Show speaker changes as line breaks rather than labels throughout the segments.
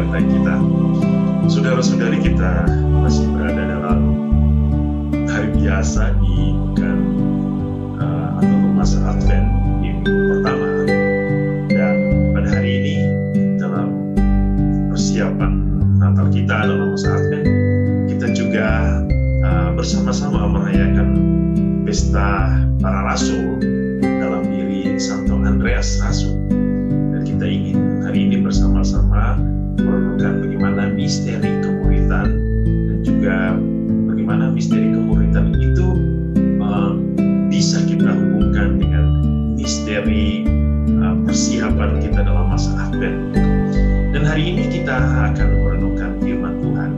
menyertai kita. Saudara-saudari kita masih berada dalam hari biasa di pekan atau masa Advent di minggu pertama. Dan pada hari ini dalam persiapan Natal kita dalam masa Advent, kita juga bersama-sama merayakan pesta para rasul dalam diri Santo Andreas Rasul. Dan kita ingin hari ini bersama-sama merenungkan bagaimana misteri kemuritan dan juga bagaimana misteri kemuritan itu bisa kita hubungkan dengan misteri persiapan kita dalam masa Advent. Dan hari ini kita akan merenungkan firman Tuhan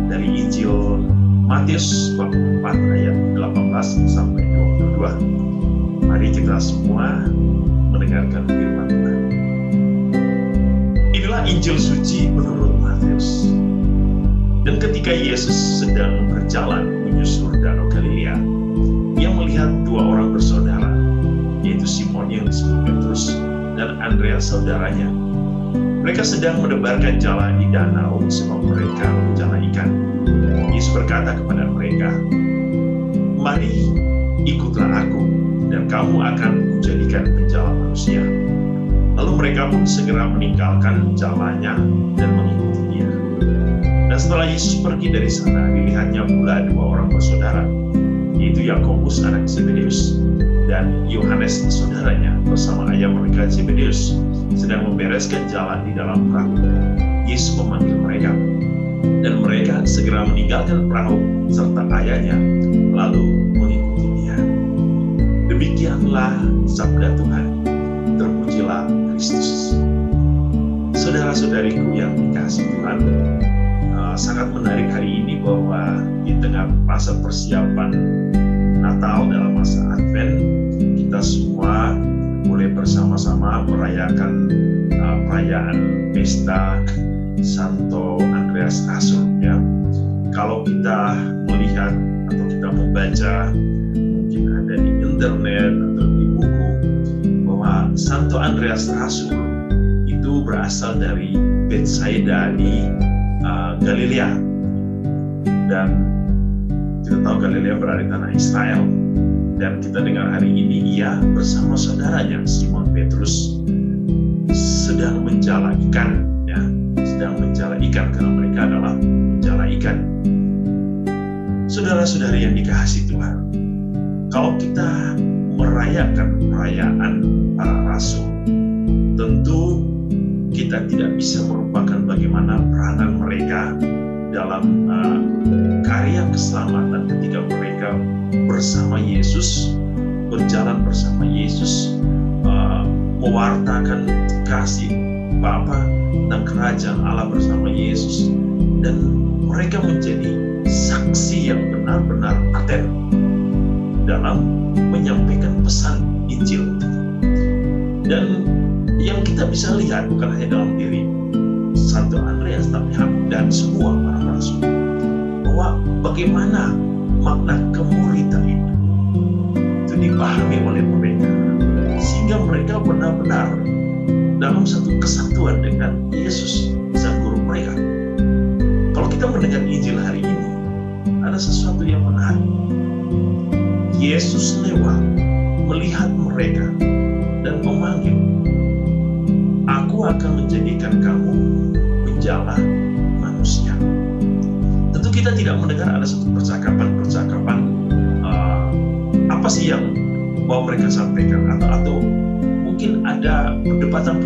dari Injil Matius bab 4 ayat 18 sampai 22. Mari kita semua mendengarkan firman Tuhan. Inilah Injil suci menurut Matius. Dan ketika Yesus sedang berjalan menyusur Danau Galilea, ia melihat dua orang bersaudara, yaitu Simon yang disebut Petrus dan Andreas saudaranya. Mereka sedang menebarkan jala di danau sebab mereka menjala ikan. Yesus berkata kepada mereka, "Mari, ikutlah aku, dan kamu akan menjadikan penjala manusia." Lalu mereka pun segera meninggalkan jalannya dan mengikuti dia. Dan setelah Yesus pergi dari sana, dilihatnya pula dua orang bersaudara, yaitu Yakobus anak Zebedeus dan Yohanes saudaranya bersama ayah mereka Zebedeus sedang membereskan jalan di dalam perahu. Yesus memanggil mereka, dan mereka segera meninggalkan perahu serta ayahnya, lalu mengikuti dia. Demikianlah sabda Tuhan. Terpujilah Kristus. Saudara-saudariku yang dikasihi Tuhan, sangat menarik hari ini bahwa di tengah masa persiapan Natal dalam masa Advent, kita semua boleh bersama-sama merayakan perayaan pesta Santo Andreas Rasul. Ya, kalau kita melihat atau kita membaca, mungkin ada di internet atau di buku, bahwa Santo Andreas Rasul itu berasal dari Betsaida di Galilea. Dan kita tahu Galilea berada di tanah Israel. Dan kita dengar hari ini ia bersama saudaranya Simon Petrus sedang menjala ikan, ya, sedang menjala ikan karena mereka adalah menjala ikan. Saudara-saudari yang dikasihi Tuhan, kalau kita merayakan perayaan para rasul, tentu kita tidak bisa merupakan bagaimana peranan mereka dalam karya keselamatan ketika mereka bersama Yesus, berjalan bersama Yesus, mewartakan kasih Bapa dan kerajaan Allah bersama Yesus, dan mereka menjadi saksi yang benar-benar paten dalam menyampaikan pesan Injil. Dan yang kita bisa lihat bukan hanya dalam diri Santo Andreas, tapi dan semua para rasul, bahwa bagaimana makna kemuritan itu dipahami oleh mereka, sehingga mereka benar-benar dalam satu kesatuan dengan Yesus, sang guru mereka. Kalau kita mendengar Injil hari ini, ada sesuatu yang menarik. Yesus lewat, melihat mereka, dan memanggil, "Aku akan menjadikan kamu penjala manusia." Tentu kita tidak mendengar ada satu percakapan apa sih yang mau mereka sampaikan, atau mungkin ada perdebatan,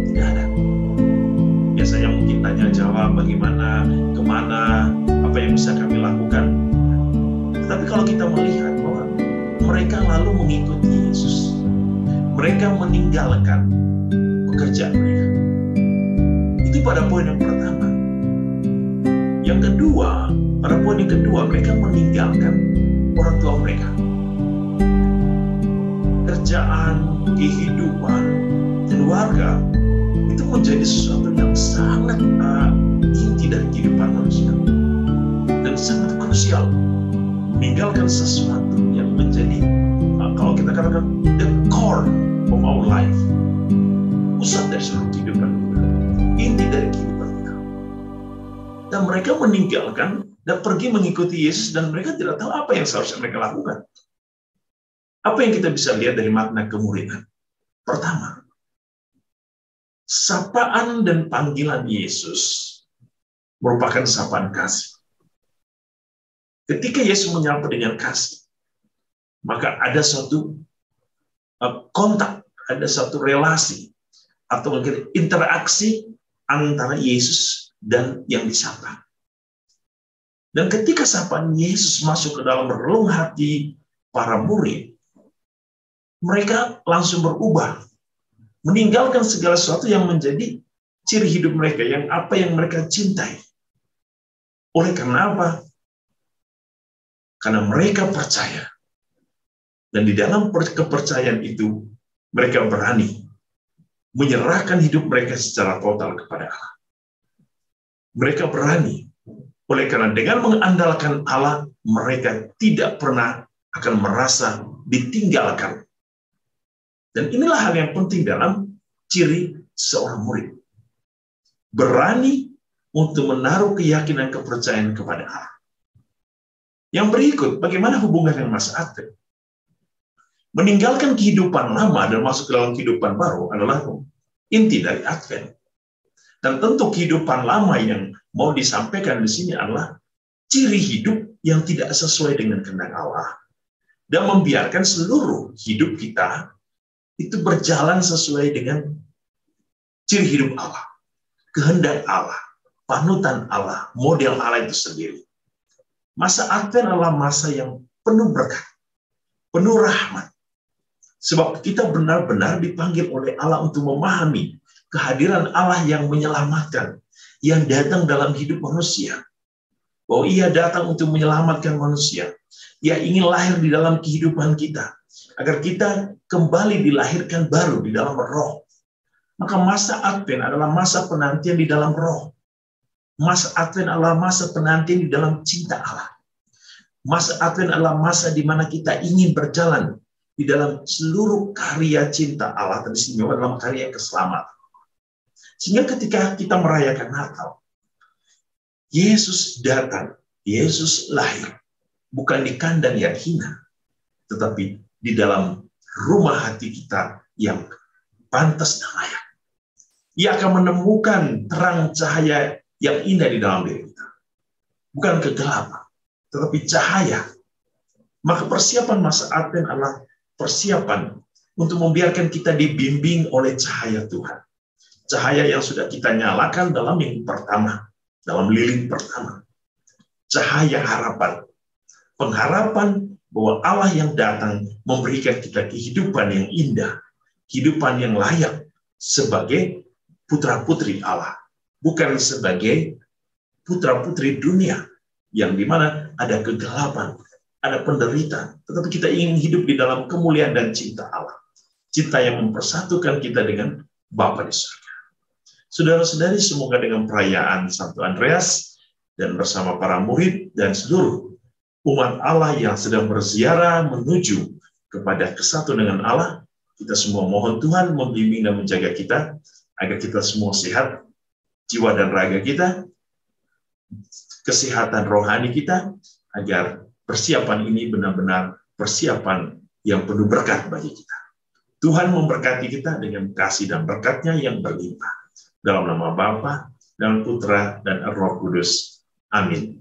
tidak ada. Biasanya mungkin tanya jawab, bagaimana, kemana, apa yang bisa kami lakukan. Tetapi kalau kita melihat bahwa mereka lalu mengikuti Yesus, mereka meninggalkan pekerjaan mereka. Itu pada poin yang pertama. Yang kedua, pada poin yang kedua, mereka meninggalkan orang tua mereka. Kerjaan, kehidupan, keluarga, itu menjadi sesuatu yang sangat inti dari kehidupan manusia. Dan sangat krusial. Meninggalkan sesuatu yang menjadi, kalau kita katakan, the core of our life. Pusat dari seluruh kehidupan kita. Inti dari kehidupan kita. Dan mereka meninggalkan dan pergi mengikuti Yesus, dan mereka tidak tahu apa yang seharusnya mereka lakukan. Apa yang kita bisa lihat dari makna kemuridan? Pertama, sapaan dan panggilan Yesus merupakan sapaan kasih. Ketika Yesus menyapa dengan kasih, maka ada suatu kontak, ada suatu relasi, atau mungkin interaksi antara Yesus dan yang disapa. Dan ketika sapaan Yesus masuk ke dalam relung hati para murid, mereka langsung berubah, meninggalkan segala sesuatu yang menjadi ciri hidup mereka, yang apa yang mereka cintai. Oleh karena apa? Karena mereka percaya. Dan di dalam kepercayaan itu, mereka berani menyerahkan hidup mereka secara total kepada Allah. Mereka berani. Oleh karena dengan mengandalkan Allah, mereka tidak pernah akan merasa ditinggalkan. Dan inilah hal yang penting dalam ciri seorang murid. Berani untuk menaruh keyakinan kepercayaan kepada Allah. Yang berikut, bagaimana hubungan dengan masa Advent? Meninggalkan kehidupan lama dan masuk ke dalam kehidupan baru adalah inti dari Advent. Dan tentu kehidupan lama yang mau disampaikan di sini adalah ciri hidup yang tidak sesuai dengan kehendak Allah. Dan membiarkan seluruh hidup kita itu berjalan sesuai dengan ciri hidup Allah, kehendak Allah, panutan Allah, model Allah itu sendiri. Masa Advent adalah masa yang penuh berkat, penuh rahmat. Sebab kita benar-benar dipanggil oleh Allah untuk memahami kehadiran Allah yang menyelamatkan, yang datang dalam hidup manusia. Bahwa Ia datang untuk menyelamatkan manusia. Ia ingin lahir di dalam kehidupan kita, agar kita kembali dilahirkan baru di dalam roh. Maka masa Advent adalah masa penantian di dalam roh. Masa Advent adalah masa penantian di dalam cinta Allah. Masa Advent adalah masa di mana kita ingin berjalan di dalam seluruh karya cinta Allah, teristimewa dalam karya keselamatan. Sehingga ketika kita merayakan Natal, Yesus datang, Yesus lahir, bukan di kandang yang hina, tetapi di dalam rumah hati kita yang pantas dan layak. Ia akan menemukan terang cahaya yang indah di dalam diri kita. Bukan kegelapan, tetapi cahaya. Maka persiapan masa Advent adalah persiapan untuk membiarkan kita dibimbing oleh cahaya Tuhan. Cahaya yang sudah kita nyalakan dalam minggu pertama, dalam lilin pertama. Cahaya harapan. Pengharapan bahwa Allah yang datang memberikan kita kehidupan yang indah, kehidupan yang layak sebagai putra-putri Allah, bukan sebagai putra-putri dunia yang dimana ada kegelapan, ada penderitaan, tetapi kita ingin hidup di dalam kemuliaan dan cinta Allah, cinta yang mempersatukan kita dengan Bapa di surga. Saudara-saudari, semoga dengan perayaan Santo Andreas dan bersama para murid dan seluruh umat Allah yang sedang berziarah menuju kepada kesatu dengan Allah, kita semua mohon Tuhan membimbing dan menjaga kita, agar kita semua sehat, jiwa dan raga kita, kesehatan rohani kita, agar persiapan ini benar-benar persiapan yang penuh berkat bagi kita. Tuhan memberkati kita dengan kasih dan berkat-Nya yang berlimpah. Dalam nama Bapa dan Putra dan Roh Kudus. Amin.